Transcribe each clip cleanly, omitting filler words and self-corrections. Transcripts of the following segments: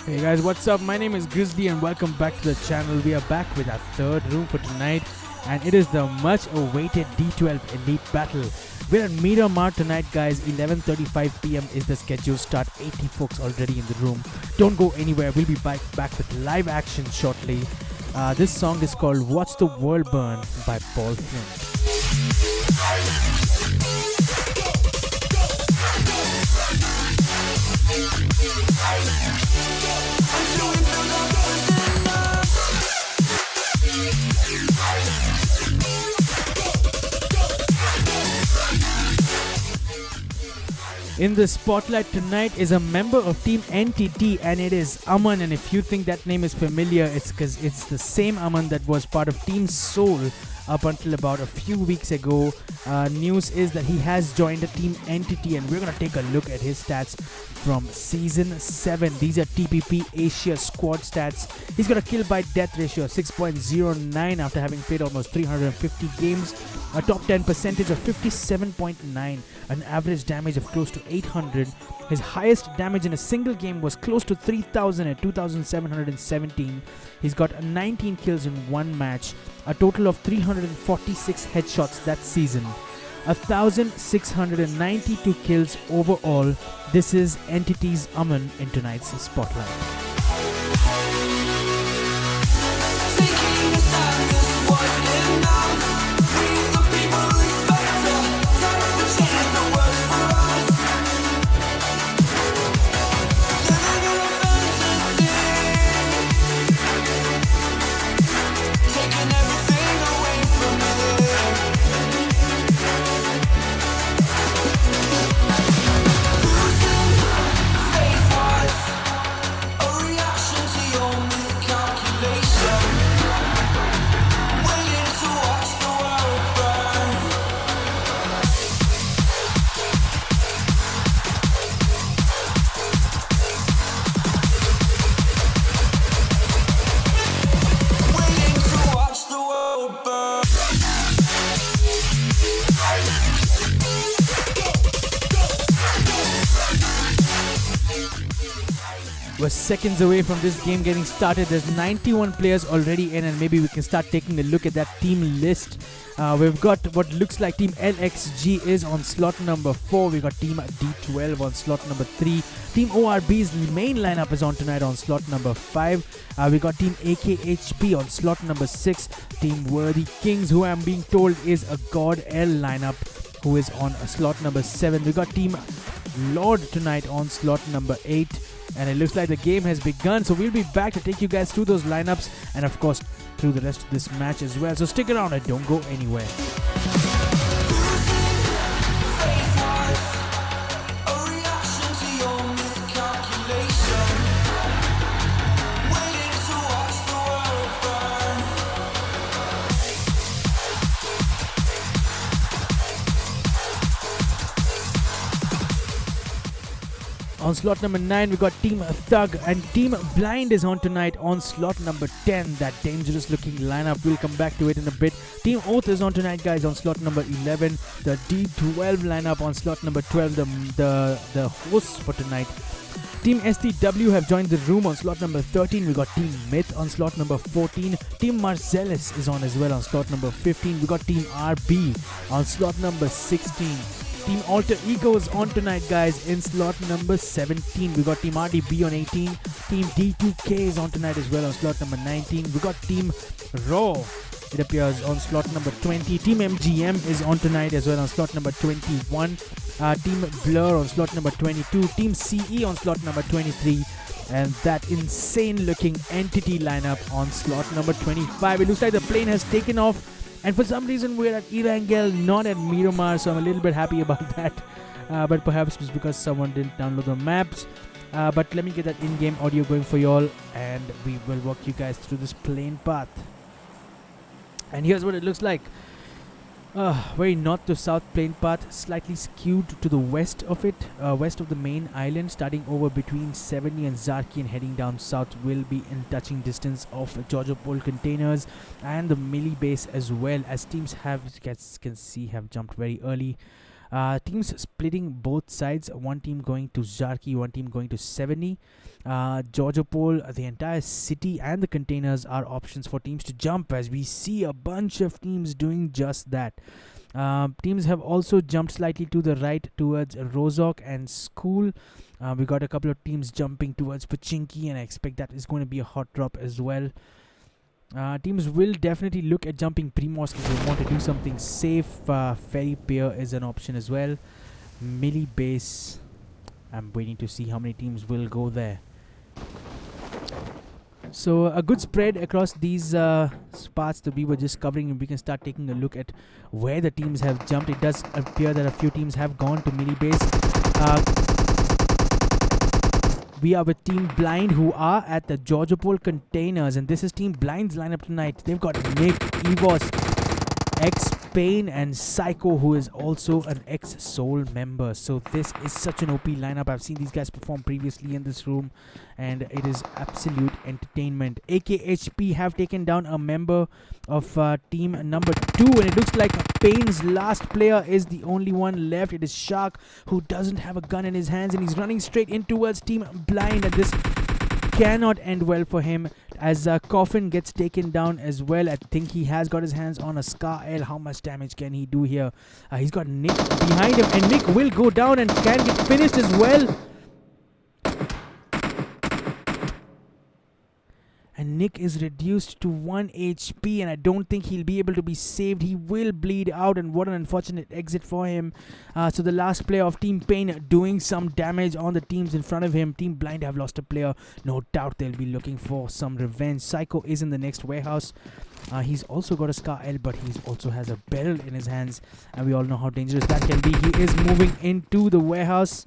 Hey guys, what's up? My name is Grizzly and welcome back to the channel. We are back with our third room for tonight, and it is the much awaited D12 Elite Battle. We're at Miramar tonight, guys. 11:35 PM is the scheduled start. 80 folks already in the room. Don't go anywhere. We'll be back with live action shortly. This song is called Watch the World Burn by Paul Flynn. In the spotlight tonight is a member of Team NTT, and it is Aman. And if you think that name is familiar, it's because it's the same Aman that was part of Team Soul up until about a few weeks ago. News is that he has joined the Team Entity, and we're going to take a look at his stats from Season 7. These are TPP Asia squad stats. He's got a kill by death ratio of 6.09 after having played almost 350 games, a top 10 percentage of 57.9, an average damage of close to 800. His highest damage in a single game was close to 3,000 at 2,717. He's got 19 kills in one match, a total of 346 headshots that season, 1,692 kills overall. This is Entity's Aman in tonight's Spotlight. We're seconds away from this game getting started. There's 91 players already in, and maybe we can start taking a look at that team list. We've got what looks like Team LXG is on slot number 4. We've got Team D12 on slot number 3. Team ORB's main lineup is on tonight on slot number 5. We got Team AKHP on slot number 6. Team Worthy Kings, who I'm being told is a God L lineup, who is on slot number 7. We got Team Lord tonight on slot number 8. And it looks like the game has begun, so we'll be back to take you guys through those lineups and of course through the rest of this match as well. So stick around and don't go anywhere. On slot number 9, we got Team Thug, and Team Blind is on tonight on slot number 10. That dangerous looking lineup, we'll come back to it in a bit. Team Oath is on tonight, guys, on slot number 11. The D12 lineup on slot number 12, the hosts for tonight. Team STW have joined the room on slot number 13. We got Team Myth on slot number 14. Team Marcellus is on as well on slot number 15. We got Team RB on slot number 16. Team Alter Ego is on tonight, guys, in slot number 17. We got Team RDB on 18. Team D2K is on tonight as well on slot number 19. We got Team Raw, it appears, on slot number 20. Team MGM is on tonight as well on slot number 21. Team Blur on slot number 22. Team CE on slot number 23. And that insane looking Entity lineup on slot number 25. It looks like the plane has taken off And for some reason, we're at Erangel, not at Miramar, so I'm a little bit happy about that. But perhaps it's because someone didn't download the maps. But let me get that in-game audio going for y'all, and we will walk you guys through this plain path. And here's what it looks like. Very north to south plain path, slightly skewed to the west of it, west of the main island, starting over between Seveni and Zarki and heading down south. Will be in touching distance of Georgia Pole containers and the melee base, as well as teams have, as you guys can see, have jumped very early. Teams splitting both sides, one team going to Zarki, one team going to Seveni. Georgia Pole, the entire city and the containers are options for teams to jump, as we see a bunch of teams doing just that. Teams have also jumped slightly to the right towards Rozok and School. We got a couple of teams jumping towards Pachinki, and I expect that is going to be a hot drop as well. Teams will definitely look at jumping Primos if they want to do something safe. Ferry Pier is an option as well. Melee base, I'm waiting to see how many teams will go there. So a good spread across these spots that we were just covering, and we can start taking a look at where the teams have jumped. It does appear that a few teams have gone to melee base. We are with Team Blind, who are at the Georgia Pole containers, and this is Team Blind's lineup tonight. They've got Nick, Evos, X-Pain, and Psycho, who is also an ex-Soul member. So this is such an OP lineup. I've seen these guys perform previously in this room, and it is absolute entertainment. AKHP have taken down a member of team number 2, and it looks like Pain's last player is the only one left. It is Shark, who doesn't have a gun in his hands, and he's running straight in towards Team Blind, and this cannot end well for him, as Coffin gets taken down as well. I think he has got his hands on a Scar L. How much damage can he do here? He's got Nick behind him, and Nick will go down and can get finished as well. And Nick is reduced to 1 HP, and I don't think he'll be able to be saved. He will bleed out, and what an unfortunate exit for him. So the last player of Team Pain doing some damage on the teams in front of him. Team Blind have lost a player. No doubt they'll be looking for some revenge. Psycho is in the next warehouse. He's also got a Scar L, but he also has a barrel in his hands, and we all know how dangerous that can be. He is moving into the warehouse.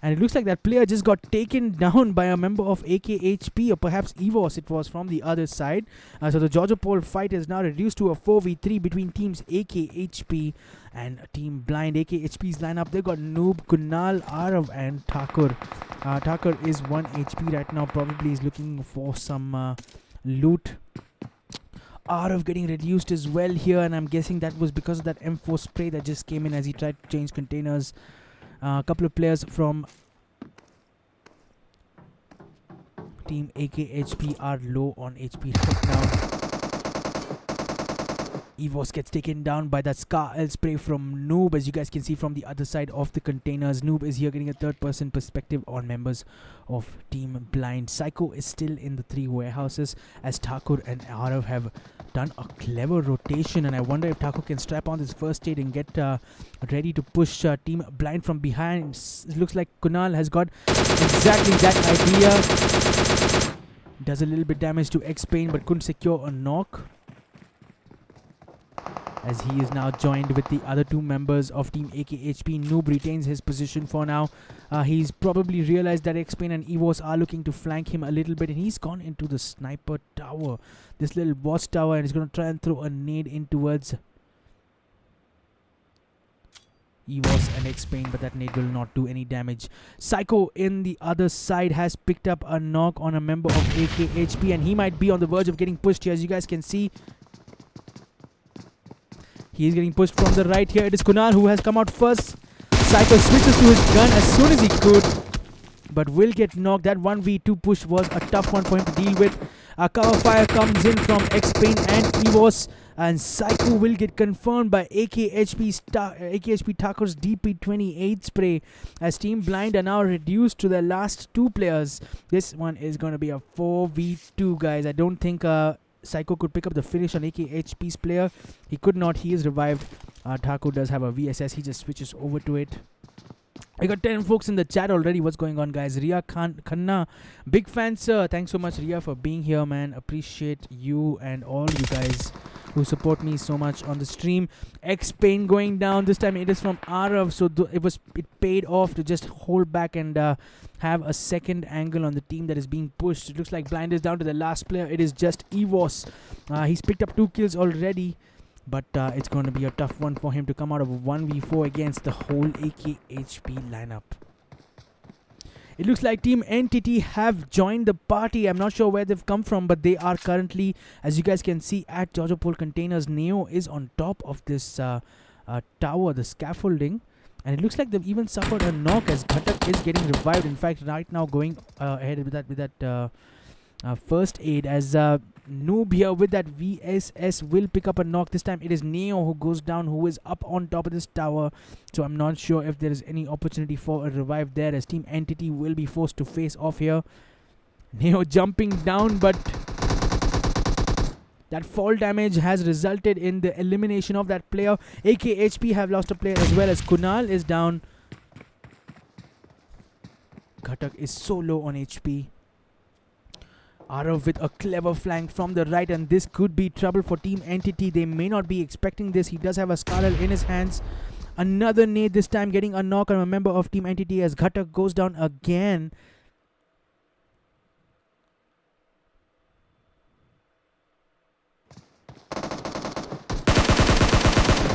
And it looks like that player just got taken down by a member of AKHP, or perhaps EVOS it was, from the other side. So the Georgia Pole fight is now reduced to a 4v3 between teams AKHP and Team Blind. AKHP's lineup, they've got Noob, Kunal, Arav, and Thakur. Thakur is 1 HP right now, probably is looking for some loot. Arav getting reduced as well here, and I'm guessing that was because of that M4 spray that just came in as he tried to change containers. A couple of players from Team AKHP are low on HP right now. Evos gets taken down by that Scar L spray from Noob, as you guys can see from the other side of the containers. Noob is here getting a third-person perspective on members of Team Blind. Psycho is still in the 3 warehouses, as Thakur and Arav have done a clever rotation, and I wonder if Thakur can strap on this first aid and get ready to push Team Blind from behind. It looks like Kunal has got exactly that idea. Does a little bit damage to X-Pain, but couldn't secure a knock, as he is now joined with the other 2 members of Team AKHP. Noob retains his position for now. He's probably realized that X-Pain and Evos are looking to flank him a little bit, and he's gone into the sniper tower, this little boss tower, and he's going to try and throw a nade in towards Evos and X-Pain, but that nade will not do any damage. Psycho in the other side has picked up a knock on a member of AKHP, and he might be on the verge of getting pushed here, as you guys can see. He is getting pushed from the right here. It is Kunal who has come out first. Psycho switches to his gun as soon as he could, but will get knocked. That 1v2 push was a tough one for him to deal with. A cover fire comes in from X-Pain and Evos, and Psycho will get confirmed by AKHP Thakur's DP28 spray, as Team Blind are now reduced to their last 2 players. This one is going to be a 4v2, guys. I don't think Psycho could pick up the finish on AKHP's player. He could not. He is revived. Thakur does have a VSS. He just switches over to it. I got 10 folks in the chat already. What's going on, guys? Ria Khanna, big fan, sir. Thanks so much, Ria, for being here, man. Appreciate you and all you guys who support me so much on the stream. X Pain going down. This time it is from Arav, so it paid off to just hold back and have a second angle on the team that is being pushed. It looks like Blind is down to the last player. It is just Evos. He's picked up 2 kills already. But it's going to be a tough one for him to come out of 1v4 against the whole AKHP lineup. It looks like Team Entity have joined the party. I'm not sure where they've come from, but they are currently, as you guys can see, at Georgia Pole Containers. Neo is on top of this tower, the scaffolding. And it looks like they've even suffered a knock as Ghatak is getting revived. In fact, right now going ahead with that first aid as Noob here with that VSS will pick up a knock. This time it is Neo who goes down, who is up on top of this tower. So I'm not sure if there is any opportunity for a revive there, as Team Entity will be forced to face off here. Neo jumping down, but that fall damage has resulted in the elimination of that player. AKHP have lost a player as well, as Kunal is down. Ghatak is so low on HP. Arav with a clever flank from the right, and this could be trouble for Team Entity. They may not be expecting this. He does have a Scarlet in his hands. Another nade, this time getting a knock on a member of Team Entity as Ghatak goes down again.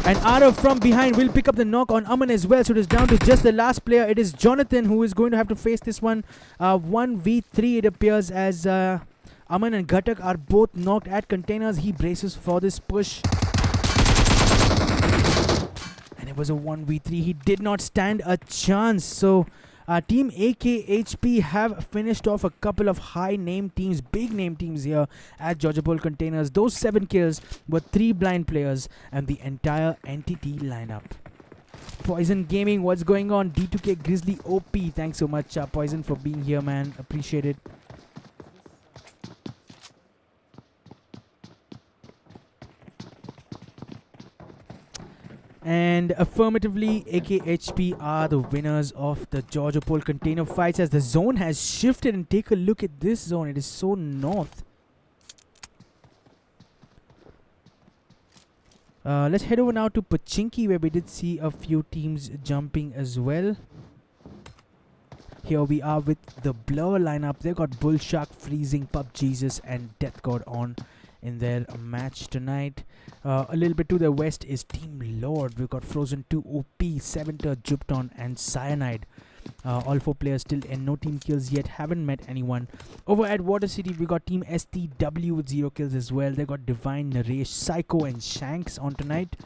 And Arav from behind will pick up the knock on Aman as well. So it is down to just the last player. It is Jonathan who is going to have to face this one. 1v3 it appears, as Aman and Ghatak are both knocked at containers. He braces for this push. And it was a 1v3. He did not stand a chance. So Team AKHP have finished off a couple of high-name teams, big-name teams here at Georgia Pole Containers. Those 7 kills were 3 blind players and the entire Entity lineup. Poison Gaming, what's going on? D2K Grizzly OP, thanks so much, Poison, for being here, man. Appreciate it. And affirmatively, AKHP are the winners of the Georgia Pole Container fights, as the zone has shifted. And take a look at this zone. It is so north. Let's head over now to Pachinki, where we did see a few teams jumping as well. Here we are with the Blur lineup. They've got Bull Shark, Freezing, Pub Jesus, and Death God on in their match tonight. A little bit to the west is Team Lord. We've got Frozen 2, OP, Seventer, Jupton, and Cyanide. All 4 players still and no team kills yet. Haven't met anyone. Over at Water City, we got Team STW with 0 kills as well. They got Divine, Naresh, Psycho, and Shanks on tonight.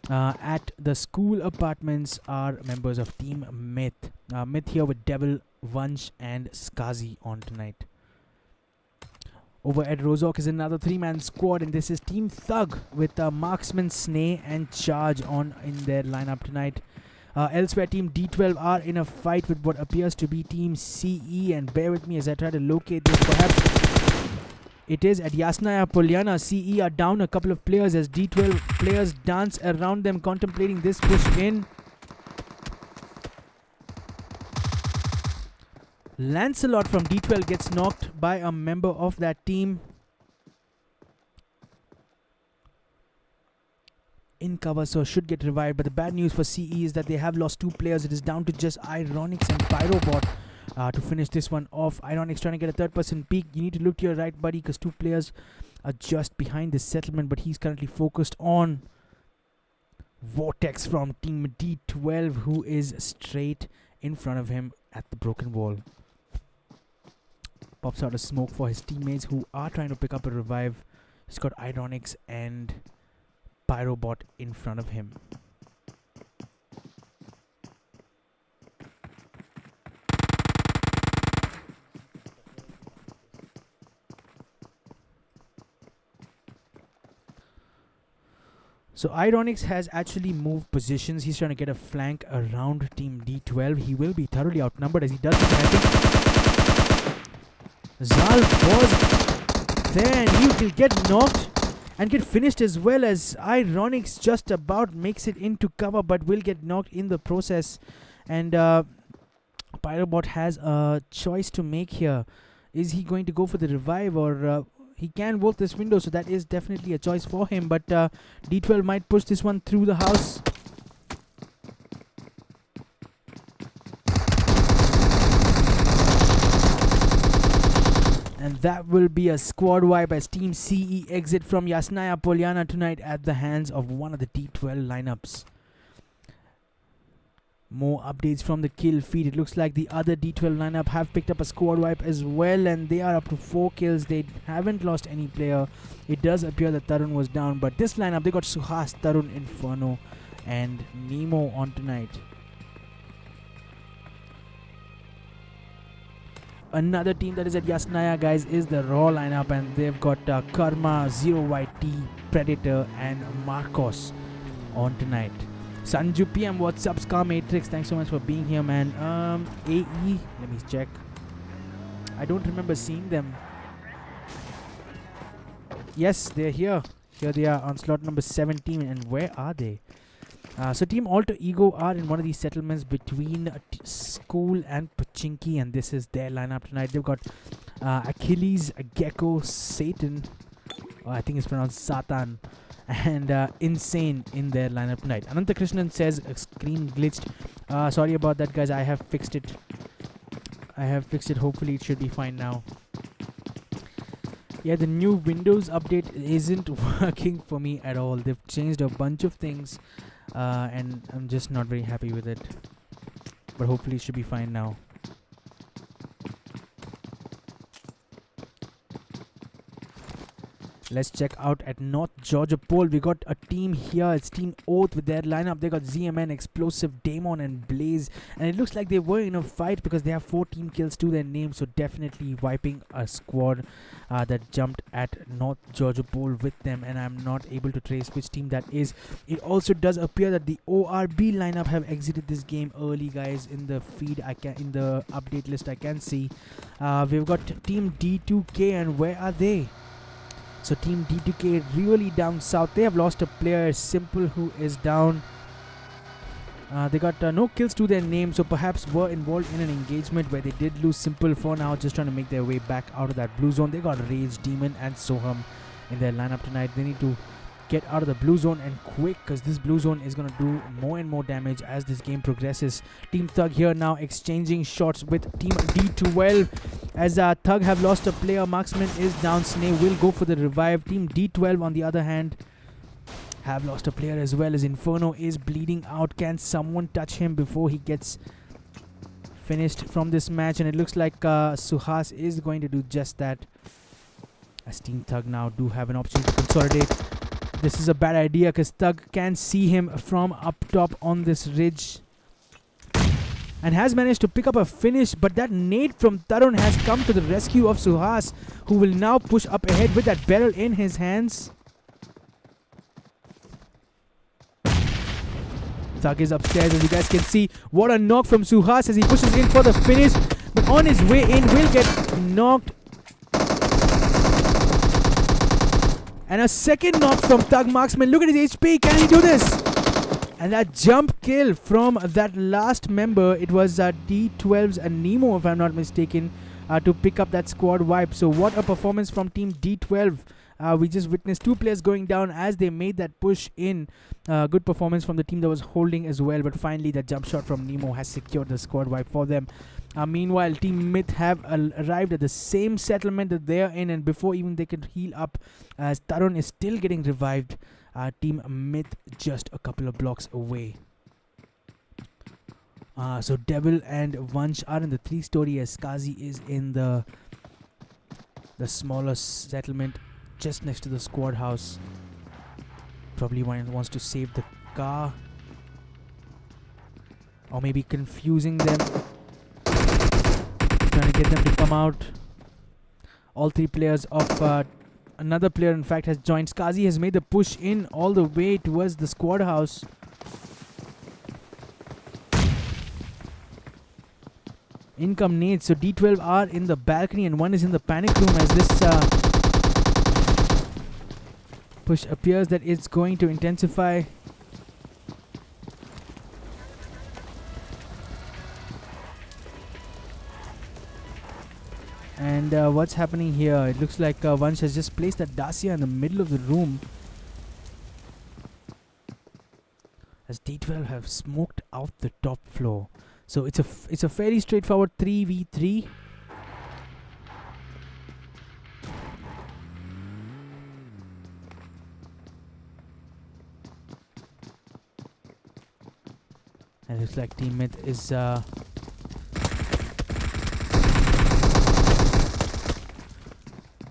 At the school apartments are members of Team Myth. Myth here with Devil, Vansh, and Skazi on tonight. Over at Rozok is another 3-man squad, and this is Team Thug with Marksman, Snay, and Charge on in their lineup tonight. Elsewhere, Team D12 are in a fight with what appears to be Team CE, and bear with me as I try to locate this. Perhaps it is at Yasnaya Polyana. CE are down a couple of players as D12 players dance around them, contemplating this push in. Lancelot from D12 gets knocked by a member of that team. In cover, so should get revived. But the bad news for CE is that they have lost 2 players. It is down to just Ironics and Pyrobot to finish this one off. Ironics trying to get a third-person peek. You need to look to your right, buddy, because 2 players are just behind this settlement. But he's currently focused on Vortex from Team D12, who is straight in front of him at the broken wall. Pops out a smoke for his teammates who are trying to pick up a revive. He's got Ironics and Pyrobot in front of him. So Ironics has actually moved positions. He's trying to get a flank around Team D12. He will be thoroughly outnumbered as he does this. I think Zal was there, and he will get knocked and get finished as well, as Ironics just about makes it into cover but will get knocked in the process. And Pyrobot has a choice to make here. Is he going to go for the revive, or he can vault this window, so that is definitely a choice for him. But D12 might push this one through the house. And that will be a squad wipe as Team CE exit from Yasnaya Polyana tonight at the hands of one of the D12 lineups. More updates from the kill feed. It looks like the other D12 lineup have picked up a squad wipe as well, and they are up to 4 kills. They haven't lost any player. It does appear that Tarun was down, but this lineup, they got Suhas, Tarun, Inferno, and Nemo on tonight. Another team that is at Yasnaya, guys, is the Raw lineup, and they've got Karma, Zero YT, Predator, and Marcos on tonight. Sanju PM, what's up? Scar Matrix, thanks so much for being here, man. AE, let me check. I don't remember seeing them. Yes, they're here. Here they are on slot number 17. And where are they? So Team Alter Ego are in one of these settlements between School and Pachinki, and this is their lineup tonight. They've got Achilles, Gecko, Satan, I think it's pronounced Satan, and Insane in their lineup tonight. Ananta Krishnan says screen glitched. Sorry about that, guys. I have fixed it. Hopefully it should be fine now. Yeah, the new Windows update isn't working for me at all. They've changed a bunch of things, and I'm just not very happy with it. But hopefully it should be fine now. Let's check out at North Georgia Pole. We got a team here. It's Team Oath with their lineup. They got ZMN, Explosive, Damon, and Blaze. And it looks like they were in a fight because they have 4 team kills to their name. So definitely wiping a squad that jumped at North Georgia Pole with them. And I'm not able to trace which team that is. It also does appear that the ORB lineup have exited this game early, guys. In the feed, in the update list, I can see. We've got Team D2K, and where are they? So Team D2K really down south. They have lost a player, Simple, who is down. They got no kills to their name, so perhaps were involved in an engagement where they did lose Simple. For now, just trying to make their way back out of that blue zone. They got Rage, Demon, and Soham in their lineup tonight. They need to get out of the blue zone and quick, because this blue zone is going to do more and more damage as this game progresses. Team Thug here now exchanging shots with Team D12 as Thug have lost a player. Marksman is down. Snake will go for the revive. Team D12 on the other hand have lost a player as well, as Inferno is bleeding out. Can someone touch him before he gets finished from this match? And it looks like Suhas is going to do just that, as Team Thug now do have an opportunity to consolidate. This is a bad idea because Thug can see him from up top on this ridge and has managed to pick up a finish, but that nade from Tarun has come to the rescue of Suhas, who will now push up ahead with that barrel in his hands. Thug is upstairs, as you guys can see. What a knock from Suhas as he pushes in for the finish, but on his way in will get knocked. And a second knock from Thug Marksman. Look at his HP. Can he do this? And that jump kill from that last member. It was D12's Nemo, if I'm not mistaken, to pick up that squad wipe. So what a performance from Team D12. We just witnessed 2 players going down as they made that push in. Good performance from the team that was holding as well. But finally, that jump shot from Nemo has secured the squad wipe for them. Meanwhile, Team Myth have arrived at the same settlement that they are in, and before even they could heal up, as Tarun is still getting revived, Team Myth just a couple of blocks away. So Devil and Vansh are in the 3-story, as Kazi is in the smaller settlement just next to the squad house. Probably wants to save the car, or maybe confusing them, trying to get them to come out. All 3 players of another player, in fact, has joined. Skazi has made the push in all the way towards the squad house. Income nades. So D12 are in the balcony and one is in the panic room, as this push appears that it's going to intensify. And what's happening here? It looks like Vansh has just placed that Dacia in the middle of the room, as D12 have smoked out the top floor. So it's a fairly straightforward 3v3. And it looks like Team Myth is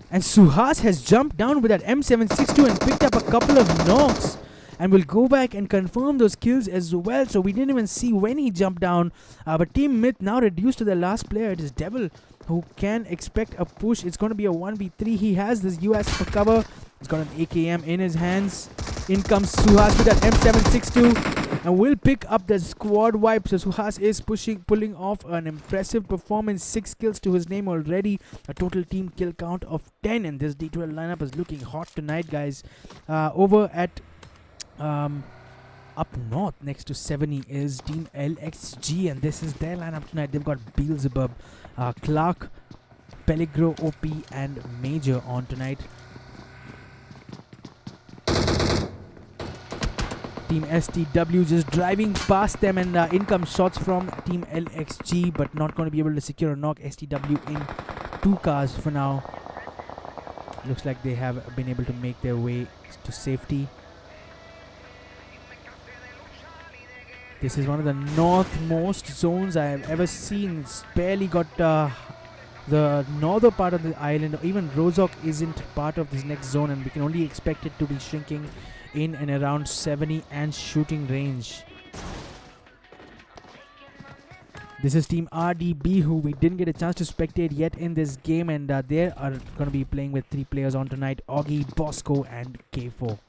and Suhas has jumped down with that M762 and picked up a couple of knocks. And we'll go back and confirm those kills as well. So we didn't even see when he jumped down. But Team Myth now reduced to the last player. It is Devil, who can expect a push. It's going to be a 1v3. He has this US for cover. He's got an AKM in his hands. In comes Suhas with that M762. And will pick up the squad wipe. So Suhas is pulling off an impressive performance. 6 kills to his name already. A total team kill count of 10. And this D12 lineup is looking hot tonight, guys. Over at up north next to 70 is Team LXG, and this is their lineup tonight. They've got Beelzebub, Clark, Pellegro, OP and Major on tonight. Team STW just driving past them, and in-come shots from Team LXG, but not going to be able to secure a knock. STW in 2 cars for now. Looks like they have been able to make their way to safety. This is one of the northmost zones I have ever seen. It's barely got the northern part of the island. Even Rozok isn't part of this next zone, and we can only expect it to be shrinking in and around 70 and shooting range. This is Team RDB, who we didn't get a chance to spectate yet in this game, and they are going to be playing with 3 players on tonight: Augie, Bosco and K4.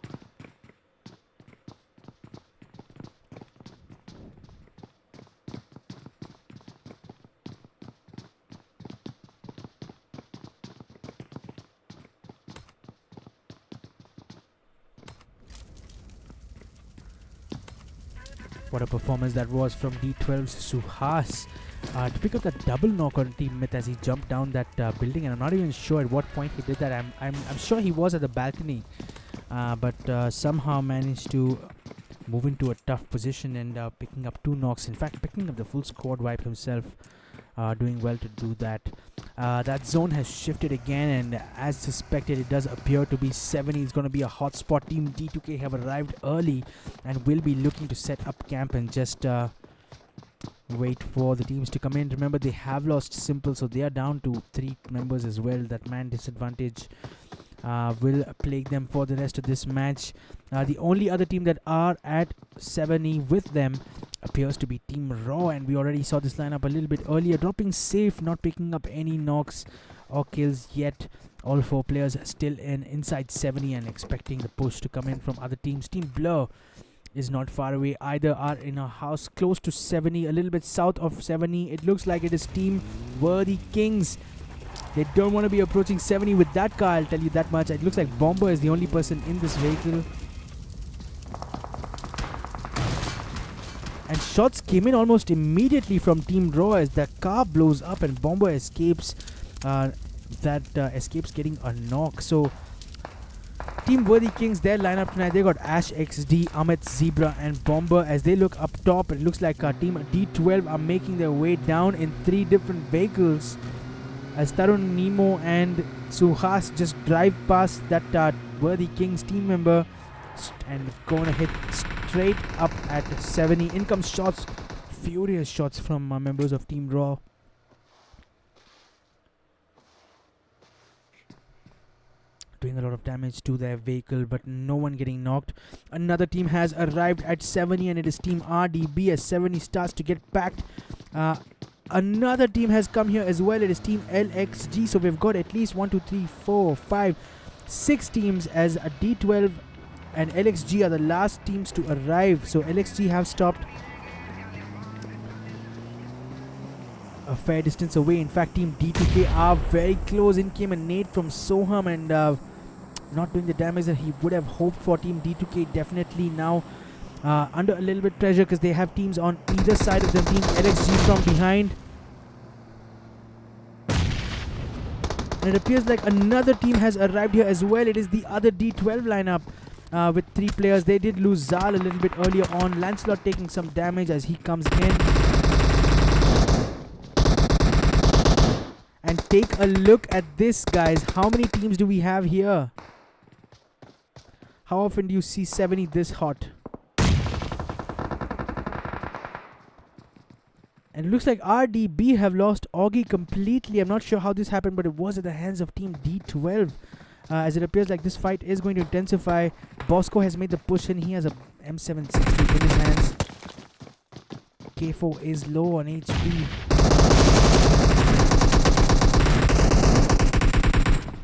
What a performance that was from D12's Suhas to pick up that double knock on Team Myth as he jumped down that building, and I'm not even sure at what point he did that. I'm sure he was at the balcony, but somehow managed to move into a tough position and picking up 2 knocks. In fact, picking up the full squad wipe himself, doing well to do that. That zone has shifted again, and as suspected, it does appear to be 70 is going to be a hot spot. Team D2K have arrived early and will be looking to set up camp and just wait for the teams to come in. Remember, they have lost Simple, so they are down to 3 members as well. That man disadvantage will plague them for the rest of this match. The only other team that are at 70 with them appears to be Team Raw, and we already saw this lineup a little bit earlier, dropping safe, not picking up any knocks or kills yet. All 4 players still inside 70 and expecting the push to come in from other teams. Team Blur is not far away either, are in a house close to 70, a little bit south of 70. It looks like it is Team Worthy Kings. They don't want to be approaching 70 with that car, I'll tell you that much. It looks like Bomber is the only person in this vehicle. And shots came in almost immediately from Team Raw as the car blows up and Bomber escapes. Escapes getting a knock. So Team Worthy Kings, their lineup tonight, they got Ash XD, Amit, Zebra and Bomber. As they look up top, it looks like Team D12 are making their way down in 3 different vehicles, as Tarun, Nemo and Suhas just drive past that Worthy Kings team member and gonna hit straight up at 70. In comes shots, furious shots from members of Team Raw. Doing a lot of damage to their vehicle, but no one getting knocked. Another team has arrived at 70, and it is Team RDB as 70 starts to get packed. Another team has come here as well. It is Team LXG. So we've got at least 1, 2, 3, 4, 5, 6 teams, as a D12 and LXG are the last teams to arrive. So LXG have stopped a fair distance away. In fact, Team D2K are very close. In came a nade from Soham and not doing the damage that he would have hoped for. Team D2K definitely now under a little bit pressure because they have teams on either side of them. Team LXG from behind. And it appears like another team has arrived here as well. It is the other D12 lineup with 3 players. They did lose Zal a little bit earlier on. Lancelot taking some damage as he comes in. And take a look at this, guys. How many teams do we have here? How often do you see 70 this hot? And it looks like RDB have lost Augie completely. I'm not sure how this happened, but it was at the hands of Team D12. As it appears like this fight is going to intensify. Bosco has made the push in. He has a M760 in his hands. K4 is low on HP.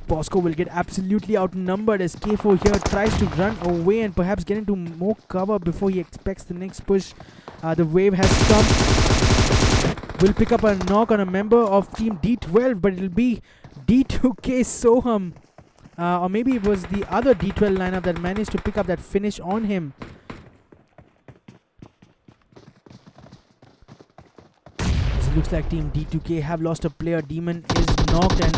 Bosco will get absolutely outnumbered as K4 here tries to run away and perhaps get into more cover before he expects the next push. The wave has come. Will pick up a knock on a member of Team D12, but it'll be D2K Soham. Or maybe it was the other D12 lineup that managed to pick up that finish on him. As it looks like Team D2K have lost a player. Demon is knocked and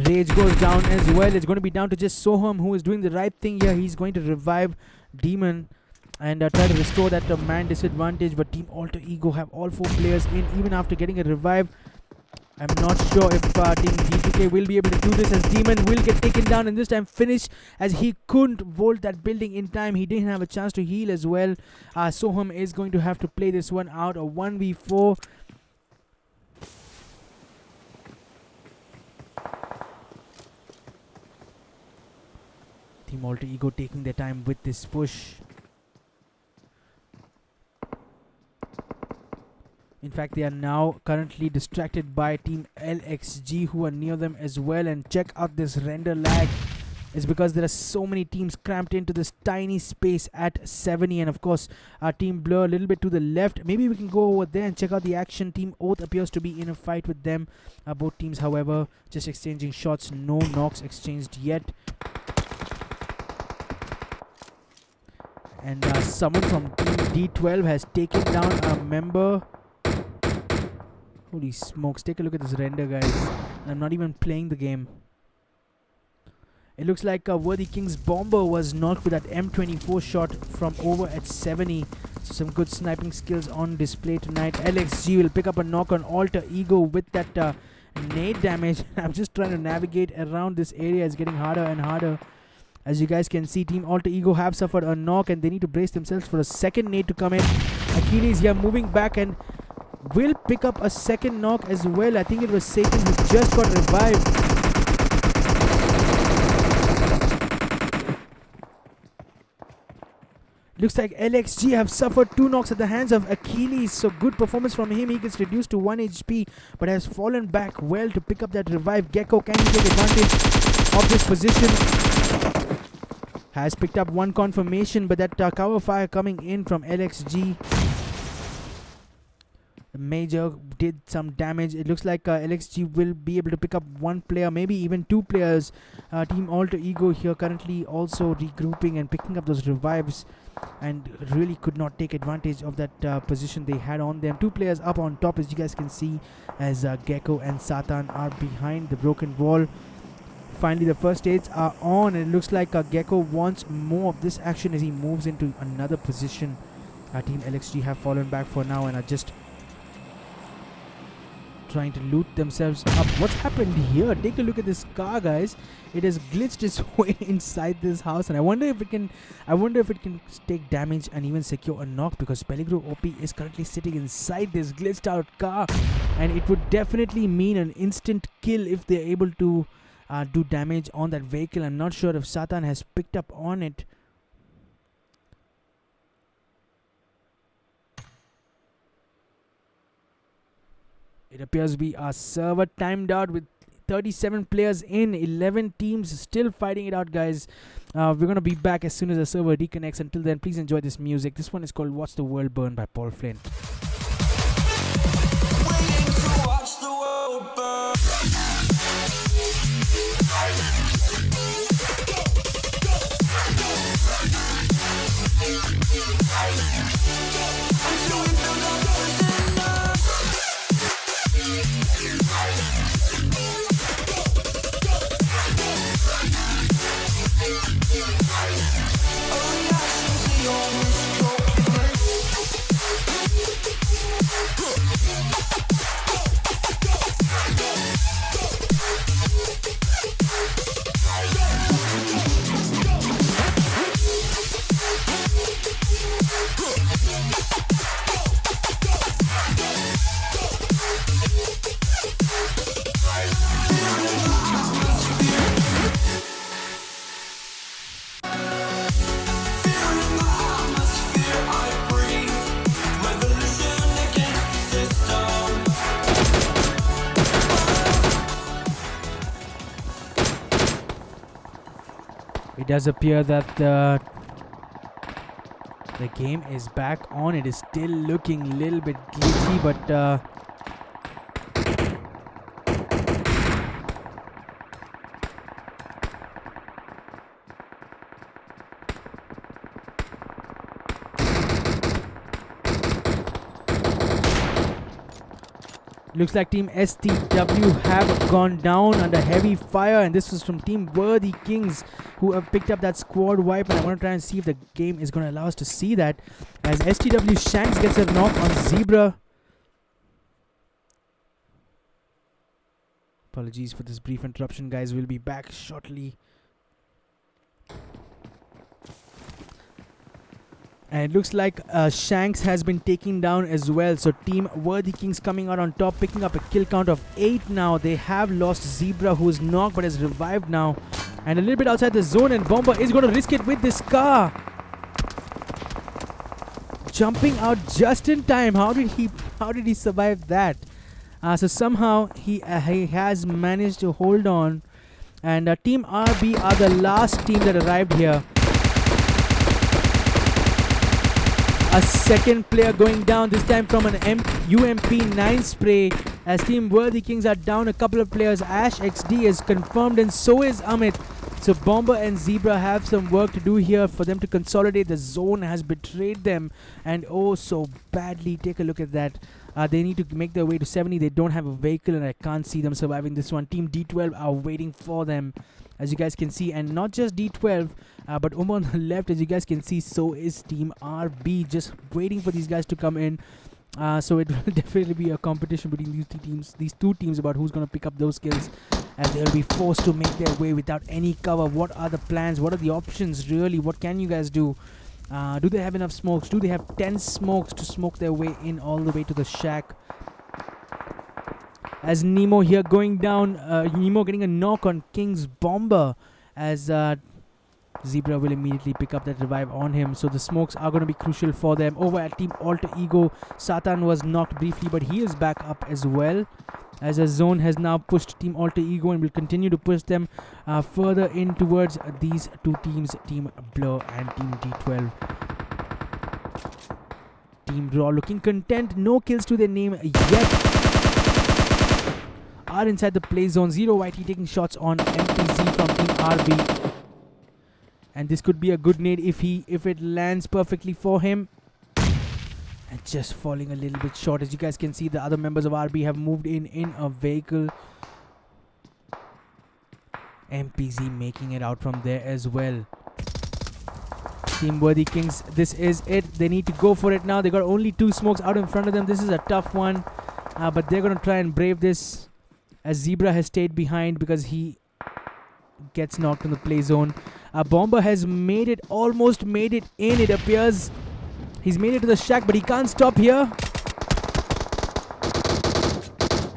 Rage goes down as well. It's going to be down to just Soham, who is doing the right thing here. He's going to revive Demon and try to restore that man disadvantage. But Team Alter Ego have all 4 players in even after getting a revive. I'm not sure if Team D2K will be able to do this, as Demon will get taken down and this time finish, as he couldn't vault that building in time. He didn't have a chance to heal as well. Soham is going to have to play this one out, a 1v4. Team Alter Ego taking their time with this push. In fact, they are now currently distracted by Team LXG, who are near them as well. And check out this render lag. It's because there are so many teams cramped into this tiny space at 70. And of course, our Team Blur a little bit to the left. Maybe we can go over there and check out the action. Team Oath appears to be in a fight with them. Both teams, however, just exchanging shots. No knocks exchanged yet. And someone from Team D12 has taken down a member. Holy smokes, take a look at this render, guys. I'm not even playing the game. It looks like Worthy King's Bomber was knocked with that M24 shot from over at 70. So some good sniping skills on display tonight. LXG will pick up a knock on Alter Ego with that nade damage. I'm just trying to navigate around this area. It's getting harder and harder. As you guys can see, Team Alter Ego have suffered a knock and they need to brace themselves for a second nade to come in. Achilles here moving back and will pick up a second knock as well. I think it was Satan who just got revived. Looks like LXG have suffered 2 knocks at the hands of Achilles. So good performance from him. He gets reduced to 1 HP but has fallen back well to pick up that revive. Gecko, can he take advantage of this position? Has picked up 1 confirmation, but that cover fire coming in from LXG. The Major did some damage. It looks like LXG will be able to pick up 1 player, maybe even 2 players. Team Alter Ego here currently also regrouping and picking up those revives, and really could not take advantage of that position they had on them. 2 players up on top, as you guys can see, as Gecko and Satan are behind the broken wall. Finally, the first aids are on, and it looks like Gecko wants more of this action as he moves into another position. Team LXG have fallen back for now and are just trying to loot themselves up. What's happened here? Take a look at this car, guys. It has glitched its way inside this house, and I wonder if it can take damage and even secure a knock, because Peligro OP is currently sitting inside this glitched out car, and it would definitely mean an instant kill if they're able to do damage on that vehicle. I'm not sure if Satan has picked up on it. It appears we are server timed out with 37 players in, 11 teams still fighting it out, guys. We're going to be back as soon as the server reconnects. Until then, please enjoy this music. This one is called Watch the World Burn by Paul Flynn. Waiting to watch the world burn. Until we build our resistance. It does appear that the game is back on. It is still looking a little bit glitchy, but looks like Team STW have gone down under heavy fire, and this was from Team Worthy Kings, who have picked up that squad wipe. And I want to try and see if the game is going to allow us to see that, as STW Shanks gets a knock on Zebra. Apologies for this brief interruption, guys. We'll be back shortly. And it looks like Shanks has been taken down as well. So Team Worthy Kings coming out on top, picking up a kill count of 8 now. They have lost Zebra, who is knocked but has revived now. And a little bit outside the zone, and Bomber is going to risk it with this car. Jumping out just in time. How did he survive that? So somehow he has managed to hold on. And Team RB are the last team that arrived here. A second player going down, this time from an UMP9 spray, as Team Worthy Kings are down a couple of players. Ash XD is confirmed, and so is Amit. So Bomber and Zebra have some work to do here for them to consolidate. The zone has betrayed them, and oh so badly. Take a look at that. They need to make their way to 70. They don't have a vehicle, and I can't see them surviving this one. Team D12 are waiting for them, as you guys can see. And not just D12, but over on the left, as you guys can see, so is Team RB, just waiting for these guys to come in. So it will definitely be a competition between these two teams about who's going to pick up those kills, as they'll be forced to make their way without any cover. What are the plans? What are the options really? What can you guys do? Do they have enough smokes? Do they have 10 smokes to smoke their way in all the way to the shack? As Nemo here going down, Nemo getting a knock on King's Bomber, as Zebra will immediately pick up that revive on him. So the smokes are going to be crucial for them. Over at Team Alter Ego, Satan was knocked briefly, but he is back up as well, as a zone has now pushed Team Alter Ego and will continue to push them further in towards these two teams, Team Blur and Team D12. Team Raw looking content, no kills to their name yet. Are inside the play zone. Zero YT taking shots on MTZ from Team RB. And this could be a good nade if it lands perfectly for him. And just falling a little bit short. As you guys can see, the other members of RB have moved in a vehicle. MPZ making it out from there as well. Team Worthy Kings, this is it. They need to go for it now. They got only 2 smokes out in front of them. This is a tough one. But they're going to try and brave this, as Zebra has stayed behind because he gets knocked in the play zone. Bomber has almost made it in, it appears. He's made it to the shack, but he can't stop here.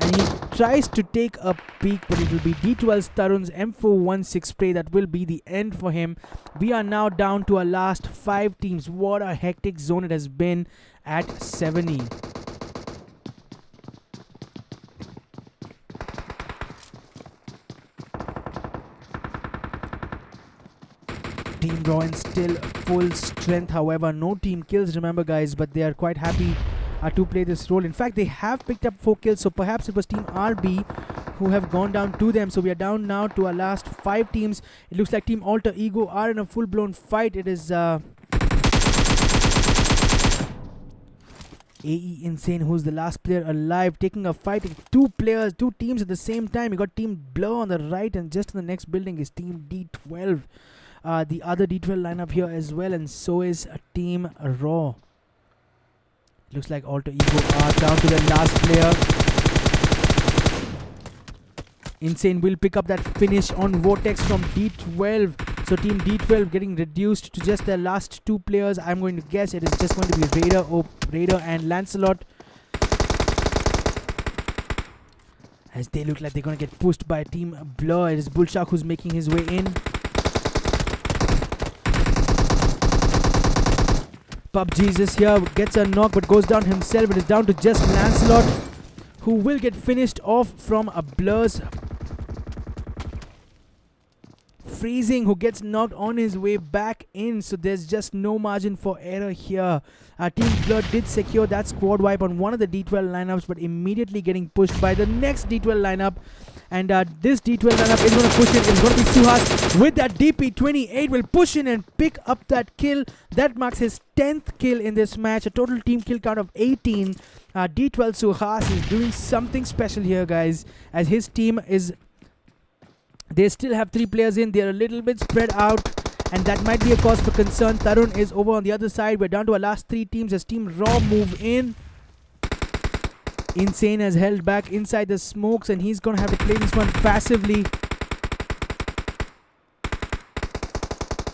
And he tries to take a peek, but it will be D12's Tarun's M416 spray that will be the end for him. We are now down to our last 5 teams. What a hectic zone it has been at 70. Team Raw in still full strength, however, no team kills, remember guys, but they are quite happy to play this role. In fact, they have picked up 4 kills, so perhaps it was Team RB who have gone down to them. So we are down now to our last 5 teams. It looks like Team Alter Ego are in a full-blown fight. It is AE Insane who's the last player alive, taking a fight with 2 teams at the same time. You got Team Blur on the right, and just in the next building is Team D12. The other D12 lineup here as well, and so is Team Raw. Looks like Alter Ego are down to the last player. Insane will pick up that finish on Vortex from D12. So Team D12 getting reduced to just their last 2 players. I'm going to guess it is just going to be Raider and Lancelot, as they look like they're going to get pushed by Team Blur. It is Bullshark who's making his way in. Pubg is here, gets a knock but goes down himself. It is down to just Lancelot, who will get finished off from a Blur's Freezing, who gets knocked on his way back in. So there's just no margin for error here. Team Blood did secure that squad wipe on one of the D12 lineups, but immediately getting pushed by the next D12 lineup. And this D12 lineup is going to push it. It's going to be Suhas with that DP28 will push in and pick up that kill. That marks his 10th kill in this match. A total team kill count of 18. D12 Suhas is doing something special here, guys, as his team is... They still have 3 players in. They're a little bit spread out, and that might be a cause for concern. Tarun is over on the other side. We're down to our last 3 teams as Team Raw move in. Insane has held back inside the smokes, and he's going to have to play this one passively.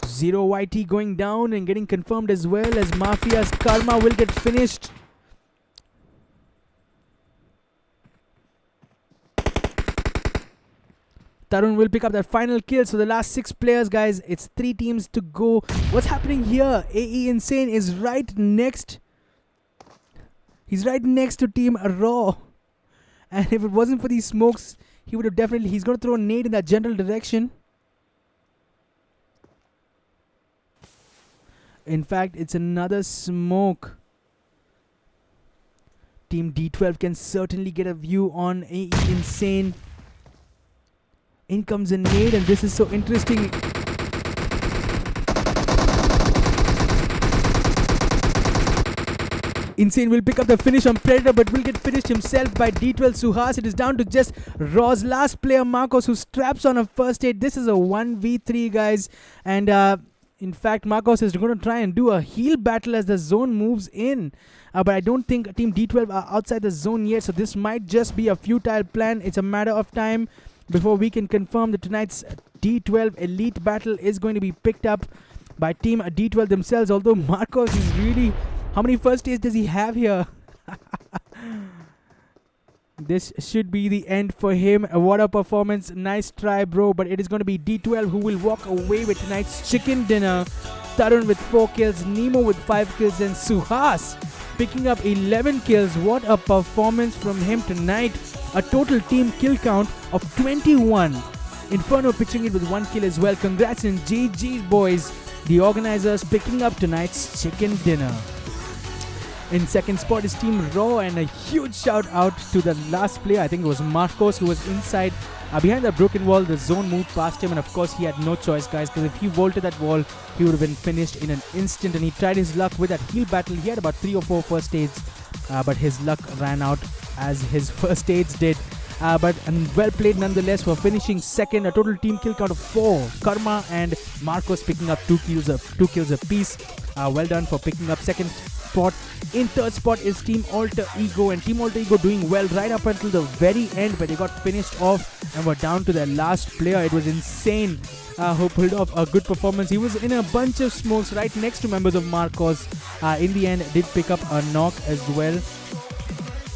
Zero YT going down and getting confirmed as well, as Mafia's Karma will get finished. Tarun will pick up that final kill. So the last 6 players, guys, it's 3 teams to go. What's happening here? AE Insane is right next. He's right next to Team Raw. And if it wasn't for these smokes, he would have definitely... He's going to throw a nade in that general direction. In fact, it's another smoke. Team D12 can certainly get a view on AE Insane. In comes a nade, and this is so interesting. Insane will pick up the finish on Predator, but will get finished himself by D12 Suhas. It is down to just Raw's last player, Marcos, who straps on a first aid. This is a 1v3, guys. And in fact, Marcos is going to try and do a heal battle as the zone moves in. But I don't think Team D12 are outside the zone yet, so this might just be a futile plan. It's a matter of time before we can confirm that tonight's D12 Elite battle is going to be picked up by Team D12 themselves. Although Marcos is really... How many first aids does he have here? This should be the end for him. What a performance. Nice try, bro. But it is going to be D12 who will walk away with tonight's chicken dinner. Tarun with 4 kills, Nemo with 5 kills, and Suhas picking up 11 kills. What a performance from him tonight. A total team kill count of 21. Inferno pitching it with 1 kill as well. Congrats and GG's, boys. The organizers picking up tonight's chicken dinner. In second spot is Team Raw, and a huge shout out to the last player. I think it was Marcos, who was inside behind the broken wall. The zone moved past him, and of course he had no choice, guys, because if he vaulted that wall, he would have been finished in an instant. And he tried his luck with that heal battle. He had about 3 or 4 first aids, but his luck ran out as his first aids did. But well played nonetheless for finishing second. A total team kill count of 4. Karma and Marcos picking up 2 kills apiece. Well done for picking up second spot. In third spot is Team Alter Ego, and Team Alter Ego doing well right up until the very end, where they got finished off and were down to their last player. It was Insane who pulled off a good performance. He was in a bunch of smokes right next to members of Marcos. In the end, did pick up a knock as well.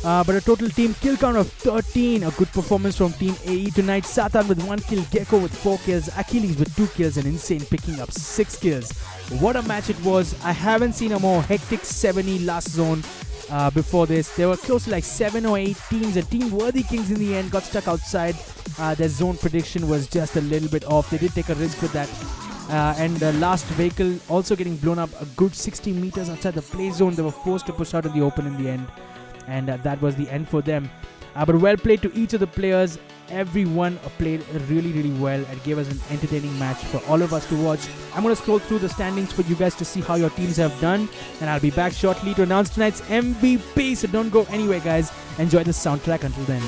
But a total team kill count of 13. A good performance from Team AE tonight. Satan with 1 kill, Gecko with 4 kills, Achilles with 2 kills, and Insane picking up 6 kills. What a match it was. I haven't seen a more hectic 70 last zone before this. There were close to like 7 or 8 teams, and Team Worthy Kings in the end got stuck outside. Their zone prediction was just a little bit off. They did take a risk with that. And the last vehicle also getting blown up a good 60 meters outside the play zone. They were forced to push out in the open in the end. And that was the end for them. But well played to each of the players. Everyone played really, really well and gave us an entertaining match for all of us to watch. I'm going to scroll through the standings for you guys to see how your teams have done. And I'll be back shortly to announce tonight's MVP. So don't go anywhere, guys. Enjoy the soundtrack until then.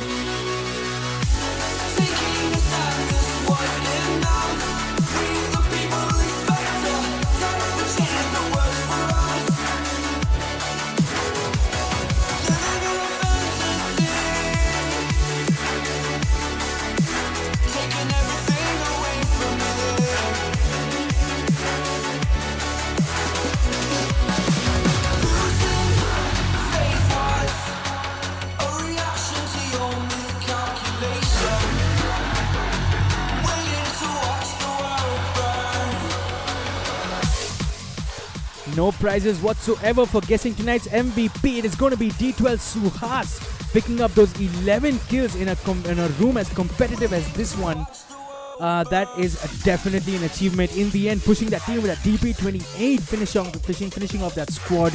No prizes whatsoever for guessing tonight's MVP. It is going to be D12 Suhas picking up those 11 kills in a room as competitive as this one. That is definitely an achievement in the end, pushing that team with a DP28, finishing off that squad.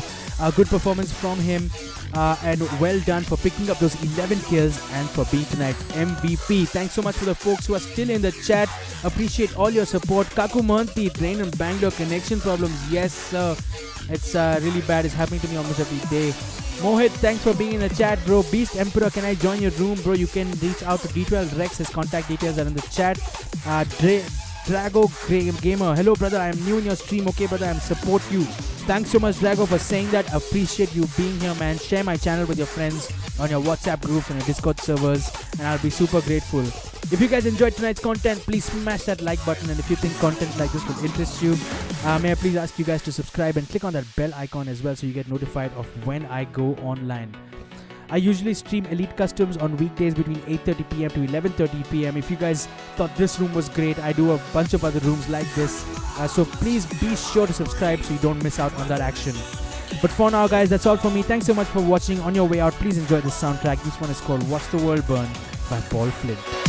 Good performance from him, and well done for picking up those 11 kills and for being tonight's MVP. Thanks so much for the folks who are still in the chat. Appreciate all your support. Kaku Mohanty, Drain and Bangalore connection problems. Yes, sir. It's really bad. It's happening to me almost every day. Mohit, thanks for being in the chat, bro. Beast Emperor, can I join your room, bro? You can reach out to D12 Rex. His contact details are in the chat. Drago Gamer, hello, brother. I am new in your stream. Okay, brother, I support you. Thanks so much, Drago, for saying that. Appreciate you being here, man. Share my channel with your friends on your WhatsApp groups and your Discord servers, and I'll be super grateful. If you guys enjoyed tonight's content, please smash that like button, and if you think content like this will interest you, may I please ask you guys to subscribe and click on that bell icon as well so you get notified of when I go online. I usually stream Elite Customs on weekdays between 8:30 p.m. to 11:30 p.m. If you guys thought this room was great, I do a bunch of other rooms like this, so please be sure to subscribe so you don't miss out on that action. But for now, guys, that's all for me. Thanks so much for watching. On your way out, please enjoy this soundtrack. This one is called Watch the World Burn by Paul Flint.